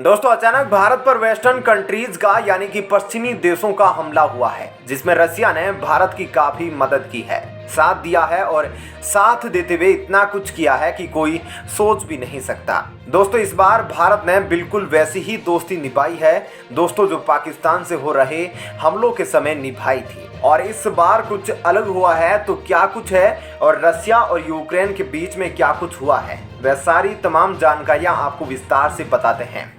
दोस्तों अचानक भारत पर वेस्टर्न कंट्रीज का यानी कि पश्चिमी देशों का हमला हुआ है, जिसमें रसिया ने भारत की काफी मदद की है, साथ दिया है और साथ देते हुए इतना कुछ किया है कि कोई सोच भी नहीं सकता। दोस्तों इस बार भारत ने बिल्कुल वैसी ही दोस्ती निभाई है दोस्तों जो पाकिस्तान से हो रहे हमलों के समय निभाई थी। और इस बार कुछ अलग हुआ है, तो क्या कुछ है और रसिया और यूक्रेन के बीच में क्या कुछ हुआ है, वह सारी तमाम जानकारियां आपको विस्तार से बताते हैं।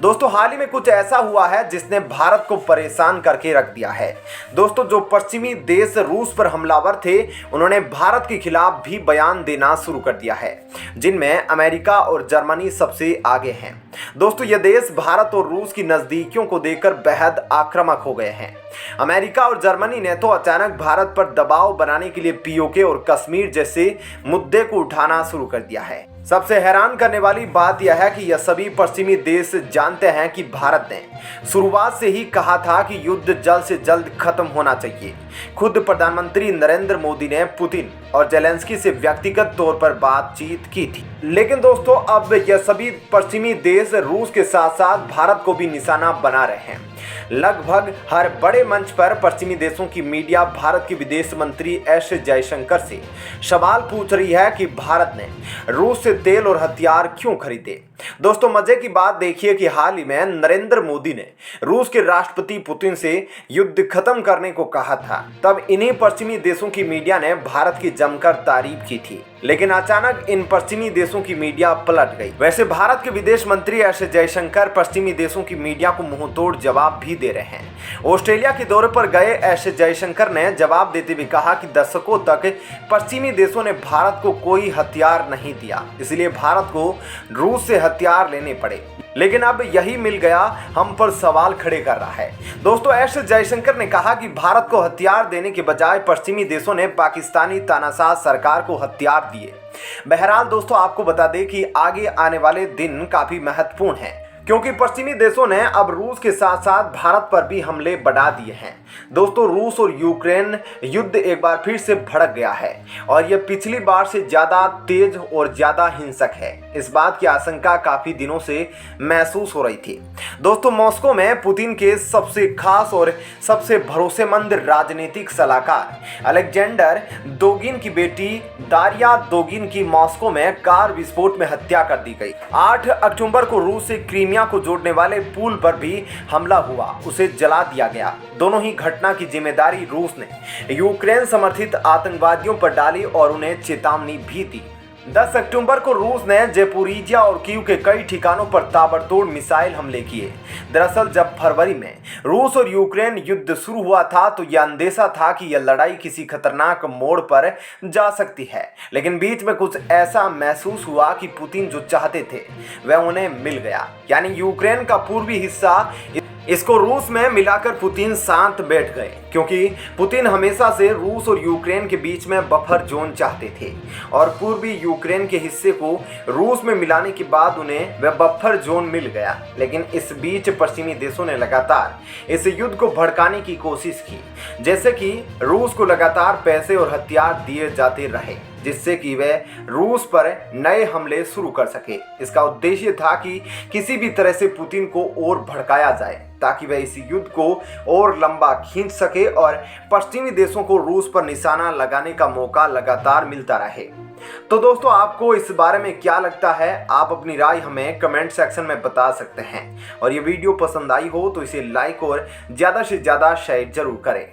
दोस्तों हाल ही में कुछ ऐसा हुआ है जिसने भारत को परेशान करके रख दिया है। दोस्तों जो पश्चिमी देश रूस पर हमलावर थे, उन्होंने भारत के खिलाफ भी बयान देना शुरू कर दिया है, जिनमें अमेरिका और जर्मनी सबसे आगे हैं। दोस्तों ये देश भारत और रूस की नजदीकियों को देखकर बेहद आक्रामक हो गए हैं। अमेरिका और जर्मनी ने तो अचानक भारत पर दबाव बनाने के लिए पीओके और कश्मीर जैसे मुद्दे को उठाना शुरू कर दिया है। सबसे हैरान करने वाली बात यह है कि यह सभी पश्चिमी देश जानते हैं कि भारत ने शुरुआत से ही कहा था कि युद्ध जल्द से जल्द खत्म होना चाहिए। खुद प्रधानमंत्री नरेंद्र मोदी ने पुतिन और जेलेंस्की से व्यक्तिगत तौर पर बातचीत की थी। लेकिन दोस्तों अब यह सभी पश्चिमी देश रूस के साथ साथ भारत को भी निशाना बना रहे हैं। लगभग हर बड़े मंच पर पश्चिमी देशों की मीडिया भारत के विदेश मंत्री एस जयशंकर से सवाल पूछ रही है कि भारत ने रूस से तेल और हथियार क्यों खरीदे। दोस्तों मजे की बात देखिए कि हाल ही में नरेंद्र मोदी ने रूस के राष्ट्रपति पुतिन से युद्ध खत्म करने को कहा था। तब इन्हीं पश्चिमी देशों की मीडिया ने भारत की जमकर तारीफ की थी, लेकिन अचानक इन पश्चिमी देशों की मीडिया पलट गई। वैसे भारत के विदेश मंत्री एस जयशंकर पश्चिमी देशों की मीडिया को मुंहतोड़ जवाब भी दे रहे हैं। ऑस्ट्रेलिया के दौरे पर गए एस जयशंकर ने जवाब देते हुए कहा कि दशकों तक पश्चिमी देशों ने भारत को कोई हथियार नहीं दिया, इसलिए भारत को रूस से हथियार लेने पड़े, लेकिन अब यही मिल गया हम पर सवाल खड़े कर रहा है। दोस्तों एस जयशंकर ने कहा कि भारत को हथियार देने के बजाय पश्चिमी देशों ने पाकिस्तानी तानाशाह सरकार को हथियार दिए। बहरहाल दोस्तों आपको बता दें कि आगे आने वाले दिन काफी महत्वपूर्ण हैं, क्योंकि पश्चिमी देशों ने अब रूस के साथ साथ भारत पर भी हमले बढ़ा दिए हैं। दोस्तों रूस और यूक्रेन युद्ध एक बार फिर से भड़क गया है और यह पिछली बार से ज्यादा तेज और ज्यादा हिंसक है। इस बात की आशंका काफी दिनों से महसूस हो रही थी। दोस्तों मॉस्को में पुतिन के सबसे खास और सबसे भरोसेमंद राजनीतिक सलाहकार अलेक्जेंडर दोगिन की बेटी दारिया दोगिन की मॉस्को में कार विस्फोट में हत्या कर दी गई। 8 अक्टूबर को रूस से क्रीमिया को जोड़ने वाले पुल पर भी हमला हुआ, उसे जला दिया गया। दोनों ही घटना की जिम्मेदारी रूस ने यूक्रेन समर्थित आतंकवादियों पर डाली और उन्हें चेतावनी भी दी। 10 अक्टूबर को रूस ने ज़पोरिजिया और कीव के कई ठिकानों पर ताबड़तोड़ मिसाइल हमले किए। दरअसल जब फरवरी में रूस और यूक्रेन युद्ध शुरू हुआ था तो यह अंदेशा था कि यह लड़ाई किसी खतरनाक मोड़ पर जा सकती है, लेकिन बीच में कुछ ऐसा महसूस हुआ कि पुतिन जो चाहते थे वह उन्हें मिल गया, यानी यूक्रेन का पूर्वी हिस्सा इसको रूस में मिलाकर पुतिन शांत बैठ गए, क्योंकि पुतिन हमेशा से रूस और यूक्रेन के बीच में बफर जोन चाहते थे और पूर्वी यूक्रेन के हिस्से को रूस में मिलाने के बाद उन्हें वह बफर जोन मिल गया। लेकिन इस बीच पश्चिमी देशों ने लगातार इस युद्ध को भड़काने की कोशिश की, जैसे कि रूस को लगातार पैसे और हथियार दिए जाते रहे, जिससे कि वे रूस पर नए हमले शुरू कर सके। इसका उद्देश्य था कि किसी भी तरह से पुतिन को और भड़काया जाए ताकि वह इस युद्ध को और लंबा खींच सके और पश्चिमी देशों को रूस पर निशाना लगाने का मौका लगातार मिलता रहे। तो दोस्तों आपको इस बारे में क्या लगता है, आप अपनी राय हमें कमेंट सेक्शन में बता सकते हैं। और ये वीडियो पसंद आई हो तो इसे लाइक और ज़्यादा से ज़्यादा शेयर जरूर करें।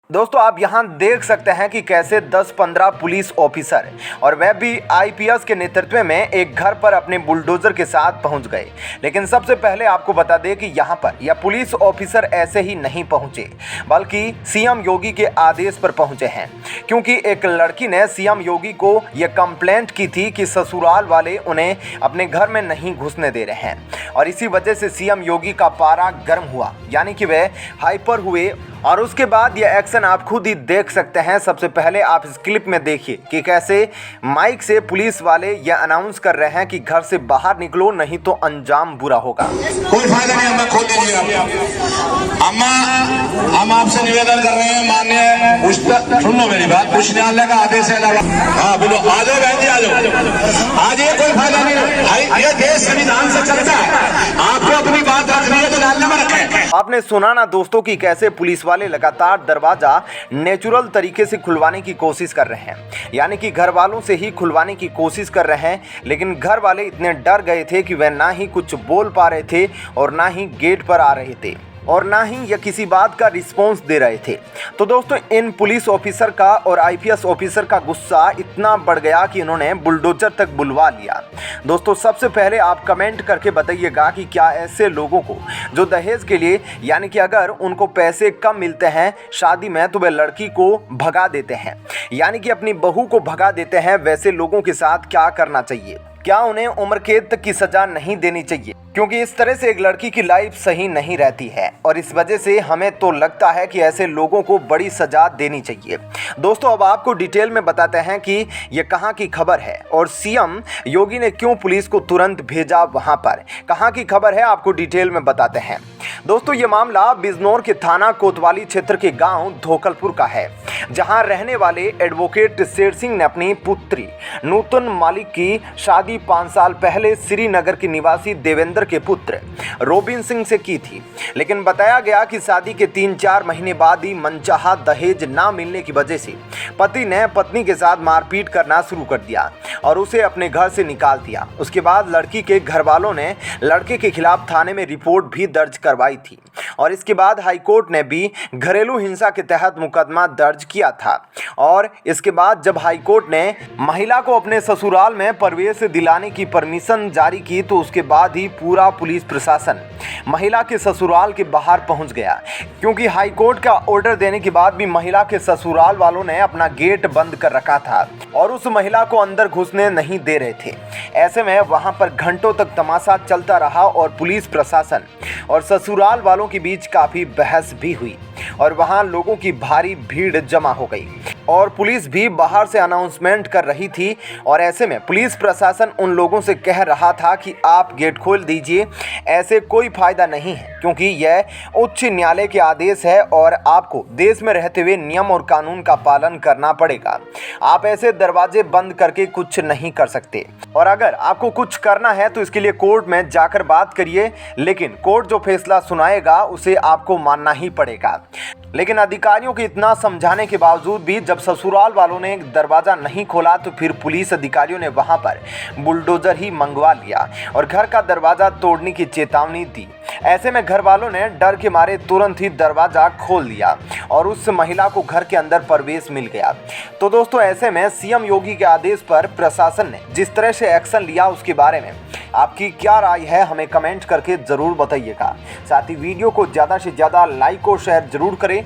दोस्तों आप यहाँ देख सकते हैं कि कैसे 10-15 पुलिस ऑफिसर और वह भी आईपीएस के नेतृत्व में एक घर पर अपने बुलडोजर के साथ पहुंच गए। लेकिन सबसे पहले आपको बता दें कि यहाँ पर यह पुलिस ऑफिसर ऐसे ही नहीं पहुंचे, बल्कि सीएम योगी के आदेश पर पहुंचे हैं, क्योंकि एक लड़की ने सीएम योगी को यह कंप्लेंट की थी कि ससुराल वाले उन्हें अपने घर में नहीं घुसने दे रहे हैं और इसी वजह से सीएम योगी का पारा गर्म हुआ, यानी कि वह हाइपर हुए और उसके बाद ये एक्शन आप खुद ही देख सकते हैं। सबसे पहले आप इस क्लिप में देखिए कि कैसे माइक से पुलिस वाले ये अनाउंस कर रहे हैं कि घर से बाहर निकलो नहीं तो अंजाम बुरा होगा। कोई फायदा नहीं, अम्मा खोल दीजिए आप। अम्मा, हम आपसे निवेदन कर रहे हैं माननीय सुन लो मेरी बात, उच्च न्यायालय का आदेश है। हाँ बोलो, आ जाओ बहन जी, आ जाओ। आज ये कोई फायदा नहीं, ये देश संविधान से चलता है। आपको अपनी बात रखनी है तो न्यायालय में रखें। आपने सुना ना दोस्तों कि कैसे पुलिस वाले लगातार दरवाजा नेचुरल तरीके से खुलवाने की कोशिश कर रहे हैं, यानी कि घर वालों से ही खुलवाने की कोशिश कर रहे हैं। लेकिन घर वाले इतने डर गए थे कि वह ना ही कुछ बोल पा रहे थे और ना ही गेट पर आ रहे थे और ना ही ये किसी बात का रिस्पॉन्स दे रहे थे। तो दोस्तों इन पुलिस ऑफिसर का और आईपीएस ऑफिसर का गुस्सा इतना बढ़ गया कि इन्होंने बुलडोजर तक बुलवा लिया। दोस्तों सबसे पहले आप कमेंट करके बताइएगा कि क्या ऐसे लोगों को जो दहेज के लिए, यानी कि अगर उनको पैसे कम मिलते हैं शादी में तो वे लड़की को भगा देते हैं, यानी कि अपनी बहू को भगा देते हैं, वैसे लोगों के साथ क्या करना चाहिए? क्या उन्हें उम्र कैद तक की सजा नहीं देनी चाहिए? क्योंकि इस तरह से एक लड़की की लाइफ सही नहीं रहती है और इस वजह से हमें तो लगता है कि ऐसे लोगों को बड़ी सजा देनी चाहिए। दोस्तों अब आपको डिटेल में बताते हैं कि ये कहां की खबर है और सीएम योगी ने क्यों पुलिस को तुरंत भेजा वहां पर। कहां की खबर है आपको डिटेल में बताते हैं। दोस्तों ये मामला बिजनौर के थाना कोतवाली क्षेत्र के गांव धोकलपुर का है, जहां रहने वाले एडवोकेट शेर सिंह ने अपनी पुत्री नूतन मालिक की शादी 5 साल पहले श्रीनगर के निवासी देवेंद्र के पुत्र रोबिन सिंह से की थी। लेकिन बताया गया कि शादी के 3-4 महीने बाद ही मनचाहा दहेज ना मिलने की वजह से पति ने पत्नी के साथ मारपीट करना शुरू कर दिया और उसे अपने घर से निकाल दिया। उसके बाद लड़की के घर वालों ने लड़के के खिलाफ थाने में रिपोर्ट भी दर्ज करवाई थी और इसके बाद हाईकोर्ट ने भी घरेलू हिंसा के तहत मुकदमा दर्ज किया था। और इसके बाद जब हाईकोर्ट ने महिला को अपने ससुराल में प्रवेश दिलाने की परमिशन जारी की तो उसके बाद ही पूरा पुलिस प्रशासन महिला के ससुराल के बाहर पहुंच गया, क्योंकि हाईकोर्ट का ऑर्डर देने के बाद भी महिला के ससुराल वालों ने अपना गेट बंद कर रखा था और उस महिला को अंदर घुसने नहीं दे रहे थे। ऐसे में वहां पर घंटों तक तमाशा चलता रहा और पुलिस प्रशासन और ससुराल वालों के बीच काफी बहस भी हुई और वहां लोगों की भारी भीड़ जमा हो गई और पुलिस भी बाहर से अनाउंसमेंट कर रही थी। और ऐसे में पुलिस प्रशासन उन लोगों से कह रहा था कि आप गेट खोल दीजिए, ऐसे कोई फायदा नहीं है, क्योंकि यह उच्च न्यायालय के आदेश है और आपको देश में रहते हुए नियम और कानून का पालन करना पड़ेगा। आप ऐसे दरवाजे बंद करके कुछ नहीं कर सकते और अगर आपको कुछ करना है तो इसके लिए कोर्ट में जाकर बात करिए, लेकिन कोर्ट जो फैसला सुनाएगा उसे आपको मानना ही पड़ेगा। लेकिन अधिकारियों के इतना समझाने के बावजूद भी जब ससुराल वालों ने दरवाजा नहीं खोला तो फिर पुलिस अधिकारियों ने वहां पर बुलडोजर ही मंगवा लिया और घर का दरवाजा तोड़ने की चेतावनी दी। ऐसे में घर वालों ने डर के मारे तुरंत ही दरवाजा खोल दिया और उस महिला को घर के अंदर प्रवेश मिल गया। तो दोस्तों ऐसे में सीएम योगी के आदेश पर प्रशासन ने जिस तरह से एक्शन लिया उसके बारे में आपकी क्या राय है हमें कमेंट करके जरूर बताइएगा। साथ ही वीडियो को ज़्यादा से ज़्यादा लाइक और शेयर जरूर करें।